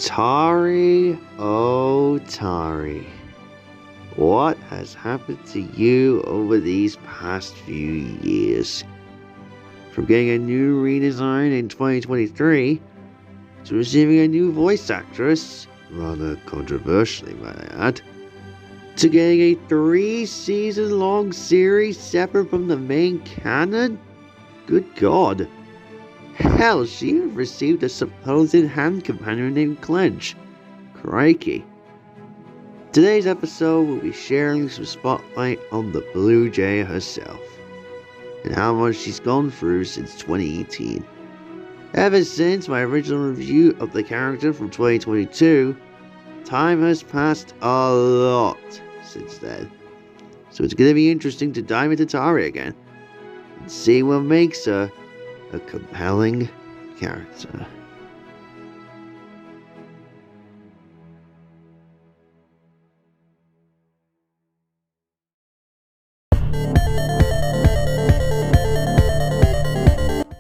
Tari, oh Tari, what has happened to you over these past few years? From getting a new redesign in 2023 to receiving a new voice actress, rather controversially might I add, to getting a 3-season long series separate from the main canon? Good God. Hell, she even received a supposed hand companion named Clench. Crikey. Today's episode will be sharing some spotlight on the Blue Jay herself, and how much she's gone through since 2018. Ever since my original review of the character from 2022, time has passed a lot since then. So it's going to be interesting to dive into Tari again, and see what makes her a compelling character.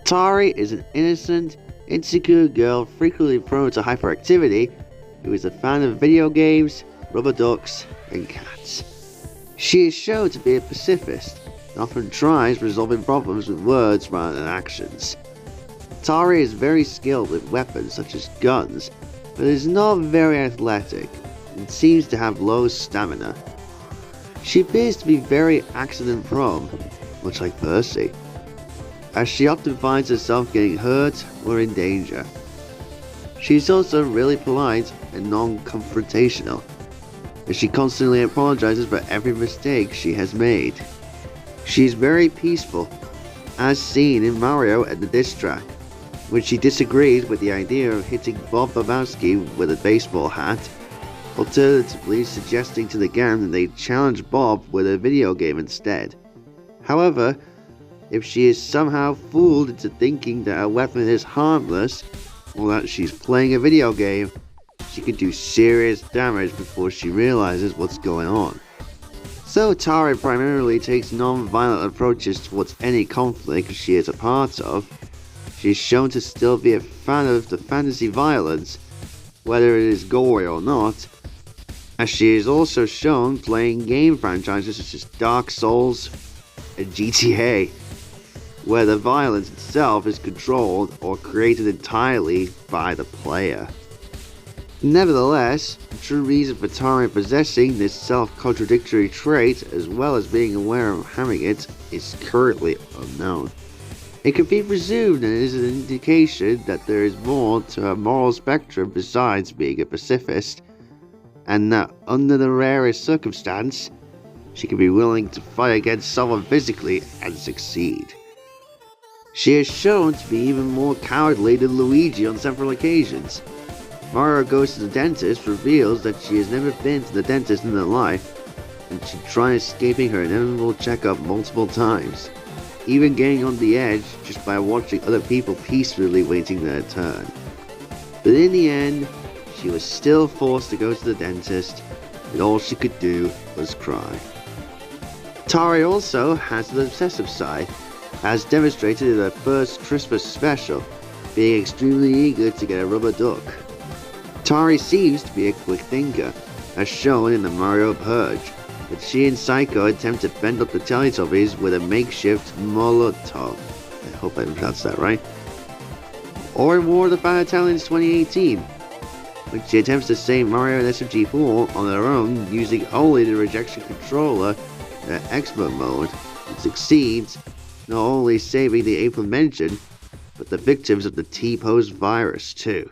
Tari is an innocent, insecure girl frequently prone to hyperactivity who is a fan of video games, rubber ducks, and cats. She is shown to be a pacifist and often tries resolving problems with words rather than actions. Tari is very skilled with weapons such as guns, but is not very athletic and seems to have low stamina. She appears to be very accident prone, much like Percy, as she often finds herself getting hurt or in danger. She is also really polite and non-confrontational, as she constantly apologizes for every mistake she has made. She is very peaceful, as seen in Mario at the diss track, when she disagrees with the idea of hitting Bob Babowski with a baseball hat, alternatively suggesting to the gang that they challenge Bob with a video game instead. However, if she is somehow fooled into thinking that her weapon is harmless, or that she's playing a video game, she can do serious damage before she realizes what's going on. So Tari primarily takes non-violent approaches towards any conflict she is a part of. She is shown to still be a fan of the fantasy violence, whether it is gory or not, as she is also shown playing game franchises such as Dark Souls and GTA, where the violence itself is controlled or created entirely by the player. Nevertheless, the true reason for Tari possessing this self-contradictory trait, as well as being aware of having it, is currently unknown. It can be presumed that it is an indication that there is more to her moral spectrum besides being a pacifist, and that under the rarest circumstance, she can be willing to fight against someone physically and succeed. She is shown to be even more cowardly than Luigi on several occasions. Mario Goes to the Dentist reveals that she has never been to the dentist in her life, and she tried escaping her inevitable checkup multiple times, even getting on the edge just by watching other people peacefully waiting their turn. But in the end, she was still forced to go to the dentist, and all she could do was cry. Tari also has an obsessive side, as demonstrated in her first Christmas special, being extremely eager to get a rubber duck. Tari seems to be a quick thinker, as shown in the Mario Purge, but she and Psycho attempt to fend up the Teletubbies with a makeshift Molotov. I hope I pronounced that right. Or in War of the Fire Italians 2018, when she attempts to save Mario and SMG4 on their own using only the rejection controller, their expert mode, and succeeds, not only saving the aforementioned, but the victims of the T-pose virus too.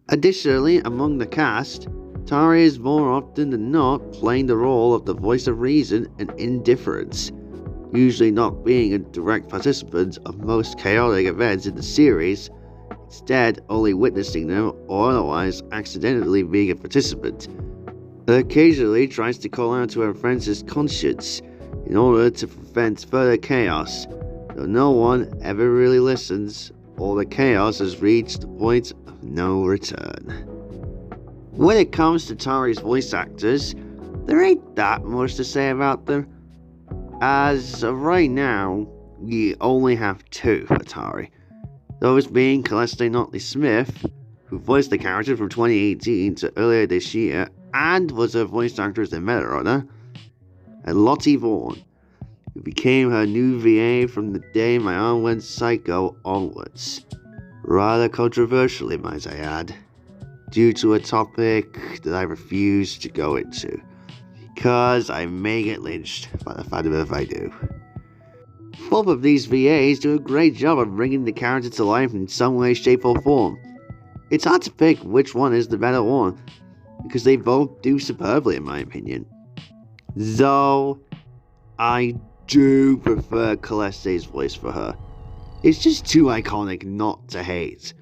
Additionally, among the cast, Tari is more often than not playing the role of the voice of reason and indifference, usually not being a direct participant of most chaotic events in the series, instead only witnessing them or otherwise accidentally being a participant. It occasionally tries to call out to her friend's conscience in order to prevent further chaos, though no one ever really listens, or the chaos has reached the point of no return. When it comes to Tari's voice actors, there ain't that much to say about them, as of right now, we only have two for Tari, those being Celeste Notley Smith, who voiced the character from 2018 to earlier this year and was her voice actress in Metalrunner, and Lottie Vaughn, who became her new VA from the day my aunt went psycho onwards. Rather controversially, might I add, due to a topic that I refuse to go into, because I may get lynched by the fact of it if I do. Both of these VAs do a great job of bringing the character to life in some way, shape, or form. It's hard to pick which one is the better one, because they both do superbly in my opinion. Though, I do prefer Celeste's voice for her. It's just too iconic not to hate.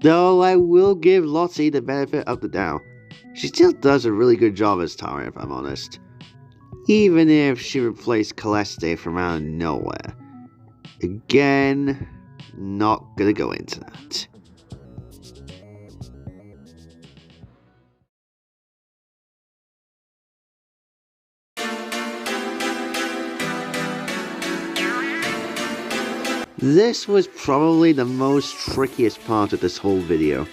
Though I will give Lottie the benefit of the doubt. She still does a really good job as Tari, if I'm honest. Even if she replaced Celeste from out of nowhere. Again, not gonna go into that. This was probably the most trickiest part of this whole video,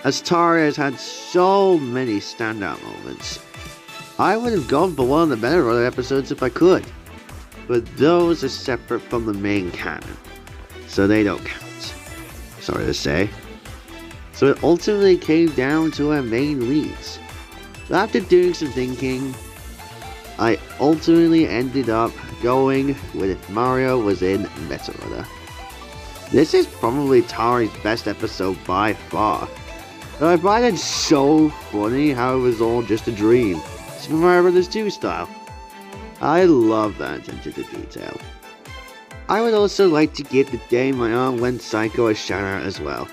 as Tari has had so many standout moments. I would have gone for one of the better other episodes if I could, but those are separate from the main canon, so they don't count. Sorry to say. So it ultimately came down to our main leads. But after doing some thinking, I ultimately ended up going with if Mario was in Metalrunner. This is probably Tari's best episode by far. And I find it so funny how it was all just a dream. Super Mario Bros. 2 style. I love that attention to detail. I would also like to give the day my aunt went psycho a shout out as well.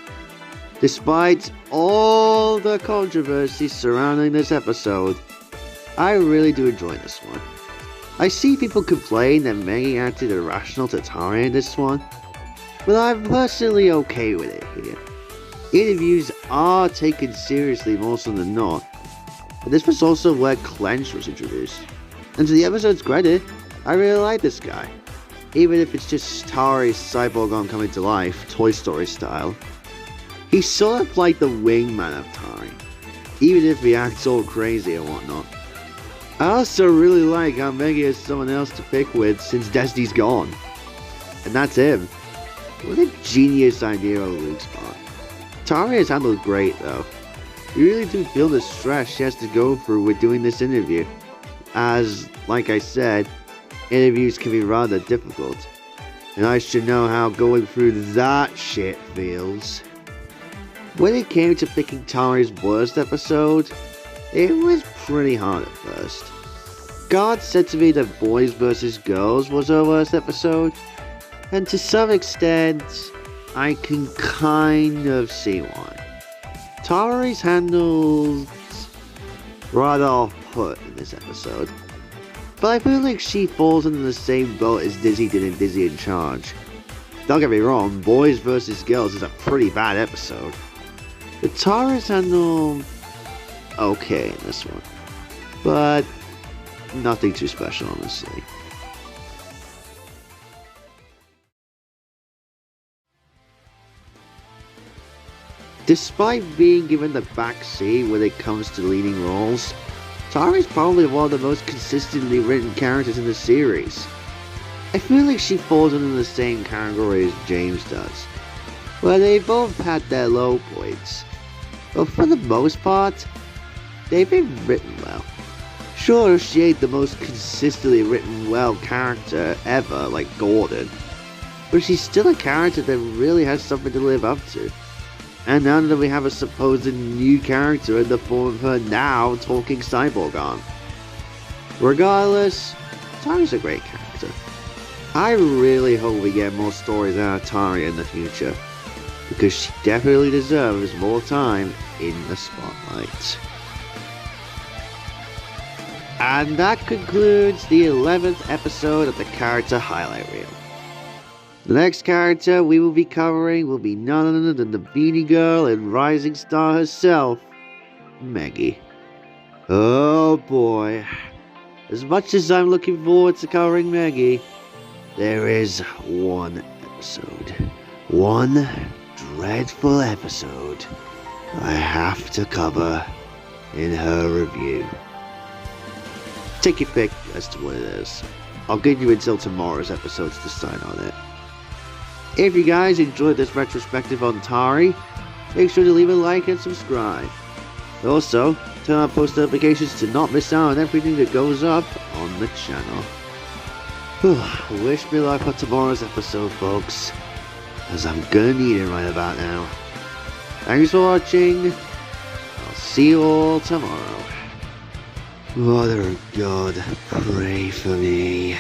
Despite all the controversy surrounding this episode, I really do enjoy this one. I see people complain that Maggie acted irrational to Tari in this one, but I'm personally okay with it here. Interviews are taken seriously more so than not, but this was also where Clench was introduced. And to the episode's credit, I really like this guy. Even if it's just Tari's cyborg arm coming to life, Toy Story style. He's sort of like the wingman of Tari, even if he acts all crazy and whatnot. I also really like how Maggie has someone else to pick with since Destiny's gone. And that's him. What a genius idea on Luke's part. Tari has handled great though. You really do feel the stress she has to go through with doing this interview, as, like I said, interviews can be rather difficult, and I should know how going through that shit feels. When it came to picking Tari's worst episode, it was pretty hard at first. God said to me that Boys vs. Girls was her worst episode, and to some extent, I can kind of see why. Tari's handled rather off-put in this episode, but I feel like she falls into the same boat as Dizzy did in Dizzy in Charge. Don't get me wrong, Boys vs. Girls is a pretty bad episode, but Tari's handled okay in this one, but nothing too special honestly. Despite being given the backseat when it comes to leading roles, Tari is probably one of the most consistently written characters in the series. I feel like she falls under the same category as James does, where they both had their low points, but for the most part, they've been written well. Sure, she ain't the most consistently written well character ever like Gordon, but she's still a character that really has something to live up to. And now that we have a supposed new character in the form of her now talking cyborg arm. Regardless, Tari's a great character. I really hope we get more stories out of Tari in the future, because she definitely deserves more time in the spotlight. And that concludes the 11th episode of the character highlight reel. The next character we will be covering will be none other than the Beanie Girl and rising star herself, Maggie. Oh boy. As much as I'm looking forward to covering Maggie, there is one episode. One dreadful episode I have to cover in her review. Take your pick as to what it is. I'll give you until tomorrow's episode to decide on it. If you guys enjoyed this retrospective on Tari, make sure to leave a like and subscribe. Also, turn on post notifications to not miss out on everything that goes up on the channel. Wish me luck on tomorrow's episode, folks, as I'm gonna need it right about now. Thanks for watching. I'll see you all tomorrow. Mother of God, pray for me.